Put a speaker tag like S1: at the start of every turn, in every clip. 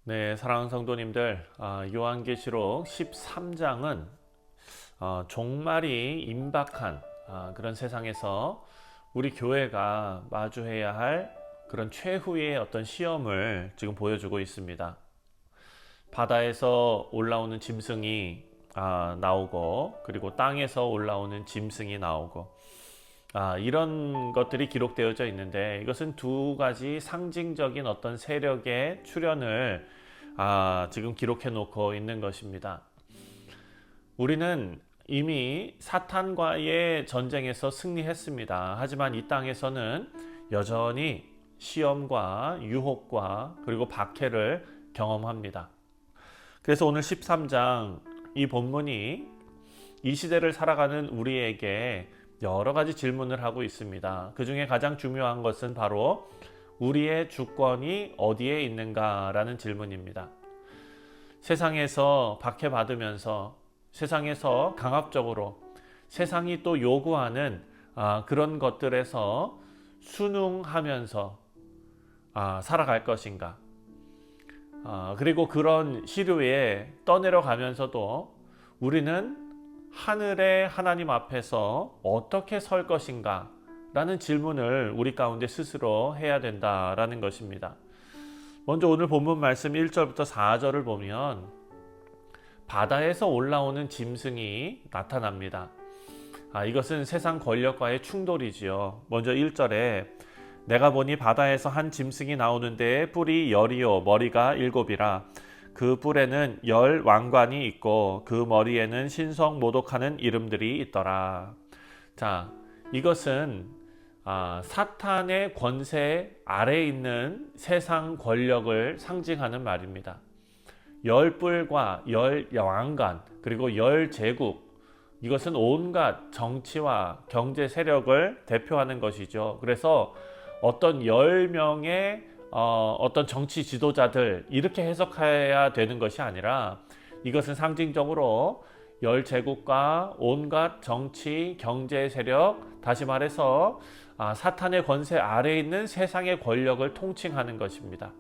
S1: 네, 사랑하는 성도님들, 요한계시록 13장은 종말이 임박한 그런 세상에서 우리 교회가 마주해야 할 그런 최후의 어떤 시험을 지금 보여주고 있습니다. 바다에서 올라오는 짐승이 나오고, 그리고 땅에서 올라오는 짐승이 나오고, 이런 것들이 기록되어져 있는데, 이것은 두 가지 상징적인 어떤 세력의 출현을 지금 기록해 놓고 있는 것입니다. 우리는 이미 사탄과의 전쟁에서 승리했습니다. 하지만 이 땅에서는 여전히 시험과 유혹과 그리고 박해를 경험합니다. 그래서 오늘 13장 이 본문이 이 시대를 살아가는 우리에게 여러 가지 질문을 하고 있습니다. 그 중에 가장 중요한 것은 바로 우리의 주권이 어디에 있는가라는 질문입니다. 세상에서 박해받으면서 세상에서 강압적으로 세상이 또 요구하는 그런 것들에서 순응하면서 살아갈 것인가, 그리고 그런 시류에 떠내려가면서도 우리는 하늘의 하나님 앞에서 어떻게 설 것인가 라는 질문을 우리 가운데 스스로 해야 된다라는 것입니다. 먼저 오늘 본문 말씀 1절부터 4절을 보면 바다에서 올라오는 짐승이 나타납니다. 이것은 세상 권력과의 충돌이지요. 먼저 1절에 내가 보니 바다에서 한 짐승이 나오는데 뿔이 10이요 머리가 7이라 그 뿔에는 10 왕관이 있고 그 머리에는 신성 모독하는 이름들이 있더라. 자, 이것은 사탄의 권세 아래에 있는 세상 권력을 상징하는 말입니다. 10뿔과 10 왕관 그리고 10 제국, 이것은 온갖 정치와 경제 세력을 대표하는 것이죠. 그래서 어떤 10명의 어떤 정치 지도자들 이렇게 해석해야 되는 것이 아니라 이것은 상징적으로 10 제국과 온갖 정치, 경제 세력, 다시 말해서 사탄의 권세 아래에 있는 세상의 권력을 통칭하는 것입니다.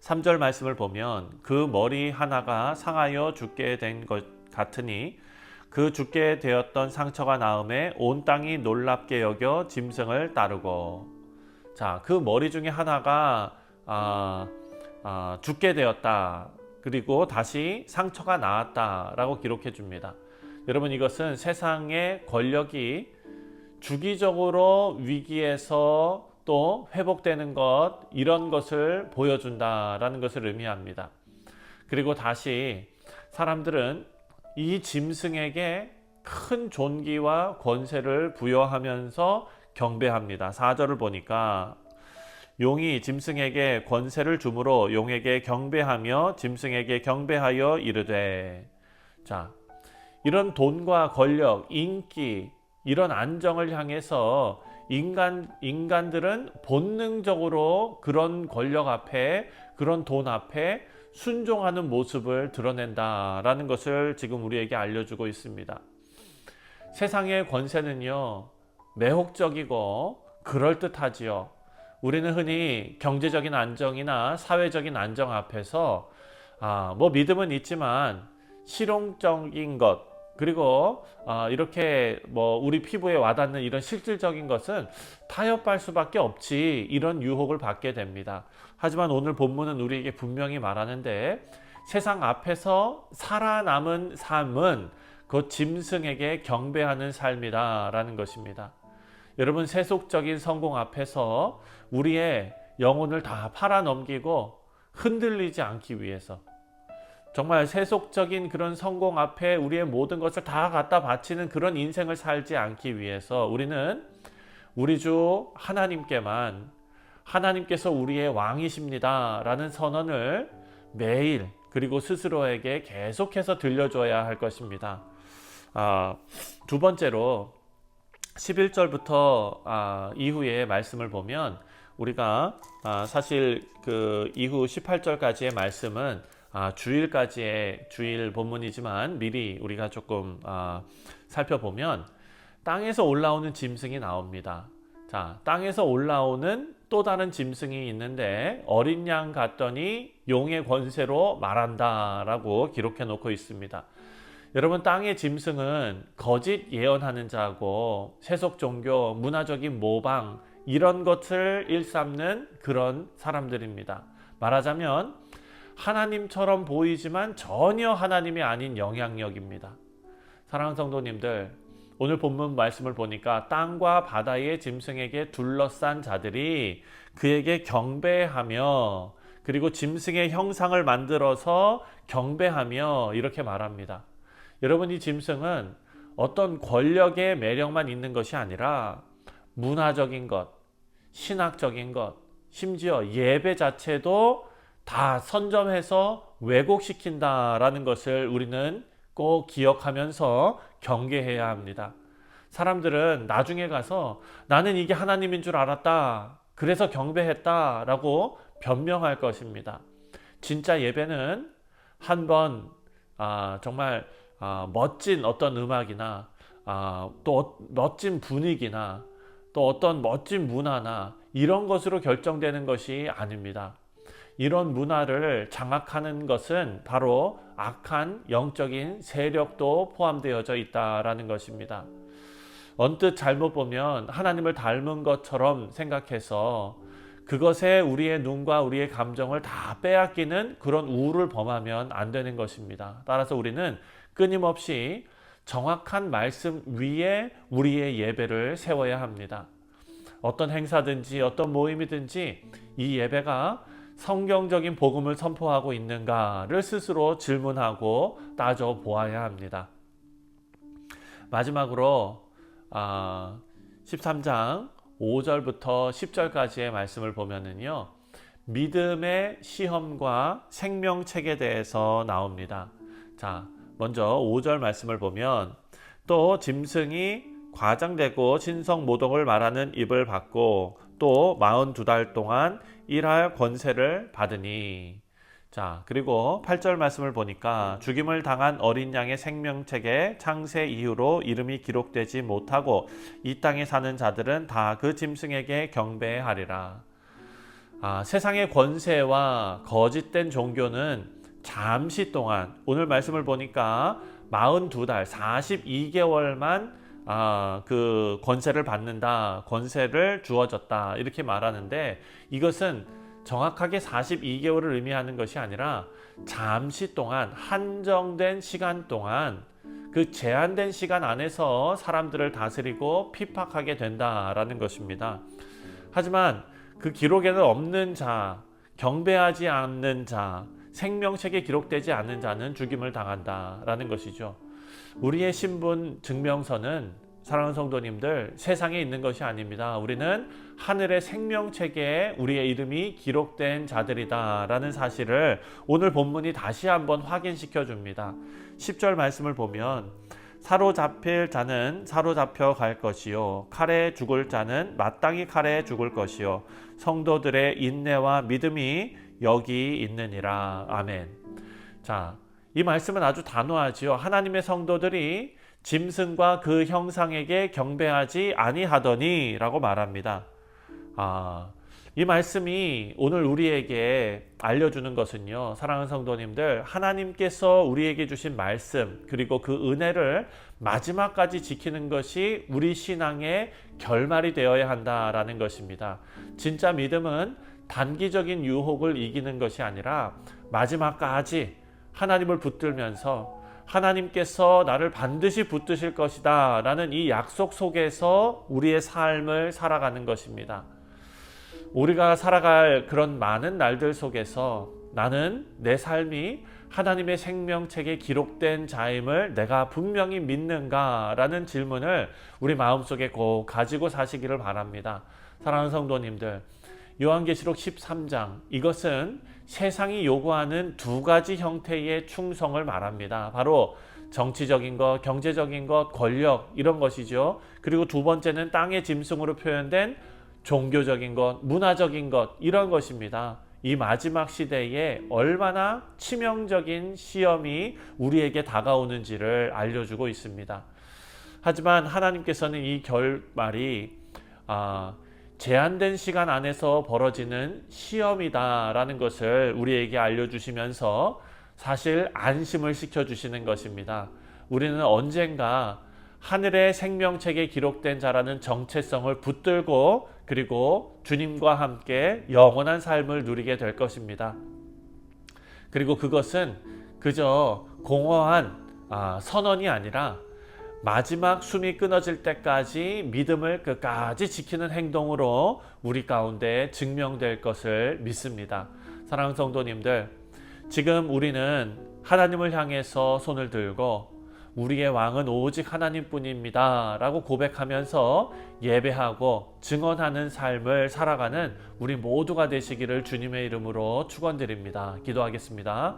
S1: 3절 말씀을 보면 그 머리 하나가 상하여 죽게 된 것 같으니 그 죽게 되었던 상처가 나음에 온 땅이 놀랍게 여겨 짐승을 따르고, 자, 그 머리 중에 하나가 죽게 되었다. 그리고 다시 상처가 나았다라고 기록해 줍니다. 여러분, 이것은 세상의 권력이 주기적으로 위기에서 또 회복되는 것, 이런 것을 보여준다라는 것을 의미합니다. 그리고 다시 사람들은 이 짐승에게 큰 존귀와 권세를 부여하면서 경배합니다. 4절을 보니까 용이 짐승에게 권세를 주므로 용에게 경배하며 짐승에게 경배하여 이르되, 자, 이런 돈과 권력, 인기, 이런 안정을 향해서 인간들은 본능적으로 그런 권력 앞에, 그런 돈 앞에 순종하는 모습을 드러낸다라는 것을 지금 우리에게 알려주고 있습니다. 세상의 권세는요, 매혹적이고 그럴듯하지요. 우리는 흔히 경제적인 안정이나 사회적인 안정 앞에서 믿음은 있지만 실용적인 것, 그리고 이렇게 우리 피부에 와닿는 이런 실질적인 것은 타협할 수밖에 없지, 이런 유혹을 받게 됩니다. 하지만 오늘 본문은 우리에게 분명히 말하는데 세상 앞에서 살아남은 삶은 그 짐승에게 경배하는 삶이다 라는 것입니다. 여러분, 세속적인 성공 앞에서 우리의 영혼을 다 팔아넘기고 흔들리지 않기 위해서, 정말 세속적인 그런 성공 앞에 우리의 모든 것을 다 갖다 바치는 그런 인생을 살지 않기 위해서 우리는 우리 주 하나님께만, 하나님께서 우리의 왕이십니다 라는 선언을 매일, 그리고 스스로에게 계속해서 들려줘야 할 것입니다. 두 번째로 11절부터 이후의 말씀을 보면 우리가 사실 그 이후 18절까지의 말씀은 주일까지의 주일 본문이지만 미리 우리가 조금 살펴보면 땅에서 올라오는 짐승이 나옵니다. 자, 땅에서 올라오는 또 다른 짐승이 있는데 어린 양 같더니 용의 권세로 말한다라고 기록해 놓고 있습니다. 여러분, 땅의 짐승은 거짓 예언하는 자고 세속 종교, 문화적인 모방 이런 것을 일삼는 그런 사람들입니다. 말하자면 하나님처럼 보이지만 전혀 하나님이 아닌 영향력입니다. 사랑하는 성도님들, 오늘 본문 말씀을 보니까 땅과 바다의 짐승에게 둘러싼 자들이 그에게 경배하며 그리고 짐승의 형상을 만들어서 경배하며 이렇게 말합니다. 여러분, 이 짐승은 어떤 권력의 매력만 있는 것이 아니라 문화적인 것, 신학적인 것, 심지어 예배 자체도 다 선점해서 왜곡시킨다라는 것을 우리는 꼭 기억하면서 경계해야 합니다. 사람들은 나중에 가서 나는 이게 하나님인 줄 알았다, 그래서 경배했다 라고 변명할 것입니다. 진짜 예배는 한번 정말 멋진 어떤 음악이나 또 멋진 분위기나 또 어떤 멋진 문화나 이런 것으로 결정되는 것이 아닙니다. 이런 문화를 장악하는 것은 바로 악한 영적인 세력도 포함되어져 있다라는 것입니다. 언뜻 잘못 보면 하나님을 닮은 것처럼 생각해서 그것에 우리의 눈과 우리의 감정을 다 빼앗기는 그런 우를 범하면 안 되는 것입니다. 따라서 우리는 끊임없이 정확한 말씀 위에 우리의 예배를 세워야 합니다. 어떤 행사든지 어떤 모임이든지 이 예배가 성경적인 복음을 선포하고 있는가를 스스로 질문하고 따져보아야 합니다. 마지막으로 13장 5절부터 10절까지의 말씀을 보면은요, 믿음의 시험과 생명책에 대해서 나옵니다. 자, 먼저 5절 말씀을 보면, 또 짐승이 과장되고 신성모독을 말하는 입을 받고 또 42달 동안 일할 권세를 받으니. 자, 그리고 8절 말씀을 보니까 죽임을 당한 어린 양의 생명책에 창세 이후로 이름이 기록되지 못하고 이 땅에 사는 자들은 다 그 짐승에게 경배하리라. 세상의 권세와 거짓된 종교는 잠시 동안, 오늘 말씀을 보니까 42달 42개월만 그 권세를 받는다, 권세를 주어졌다 이렇게 말하는데, 이것은 정확하게 42개월을 의미하는 것이 아니라 잠시 동안, 한정된 시간 동안, 그 제한된 시간 안에서 사람들을 다스리고 핍박하게 된다라는 것입니다. 하지만 그 기록에는 없는 자, 경배하지 않는 자, 생명책에 기록되지 않는 자는 죽임을 당한다라는 것이죠. 우리의 신분 증명서는, 사랑하는 성도님들, 세상에 있는 것이 아닙니다. 우리는 하늘의 생명책에 우리의 이름이 기록된 자들이다 라는 사실을 오늘 본문이 다시 한번 확인시켜 줍니다. 10절 말씀을 보면, 사로잡힐 자는 사로잡혀 갈 것이요 칼에 죽을 자는 마땅히 칼에 죽을 것이요 성도들의 인내와 믿음이 여기 있느니라. 아멘. 자, 이 말씀은 아주 단호하지요. 하나님의 성도들이 짐승과 그 형상에게 경배하지 아니하더니 라고 말합니다. 이 말씀이 오늘 우리에게 알려주는 것은요, 사랑하는 성도님들, 하나님께서 우리에게 주신 말씀 그리고 그 은혜를 마지막까지 지키는 것이 우리 신앙의 결말이 되어야 한다라는 것입니다. 진짜 믿음은 단기적인 유혹을 이기는 것이 아니라 마지막까지 하나님을 붙들면서 하나님께서 나를 반드시 붙드실 것이다 라는 이 약속 속에서 우리의 삶을 살아가는 것입니다. 우리가 살아갈 그런 많은 날들 속에서 나는 내 삶이 하나님의 생명책에 기록된 자임을 내가 분명히 믿는가 라는 질문을 우리 마음속에 꼭 가지고 사시기를 바랍니다. 사랑하는 성도님들, 요한계시록 13장, 이것은 세상이 요구하는 두 가지 형태의 충성을 말합니다. 바로 정치적인 것, 경제적인 것, 권력, 이런 것이죠. 그리고 두 번째는 땅의 짐승으로 표현된 종교적인 것, 문화적인 것, 이런 것입니다. 이 마지막 시대에 얼마나 치명적인 시험이 우리에게 다가오는지를 알려주고 있습니다. 하지만 하나님께서는 이 결말이 제한된 시간 안에서 벌어지는 시험이다라는 것을 우리에게 알려주시면서 사실 안심을 시켜주시는 것입니다. 우리는 언젠가 하늘의 생명책에 기록된 자라는 정체성을 붙들고 그리고 주님과 함께 영원한 삶을 누리게 될 것입니다. 그리고 그것은 그저 공허한 선언이 아니라 마지막 숨이 끊어질 때까지 믿음을 끝까지 지키는 행동으로 우리 가운데 증명될 것을 믿습니다. 사랑하는 성도님들, 지금 우리는 하나님을 향해서 손을 들고 우리의 왕은 오직 하나님뿐입니다 라고 고백하면서 예배하고 증언하는 삶을 살아가는 우리 모두가 되시기를 주님의 이름으로 축원드립니다. 기도하겠습니다.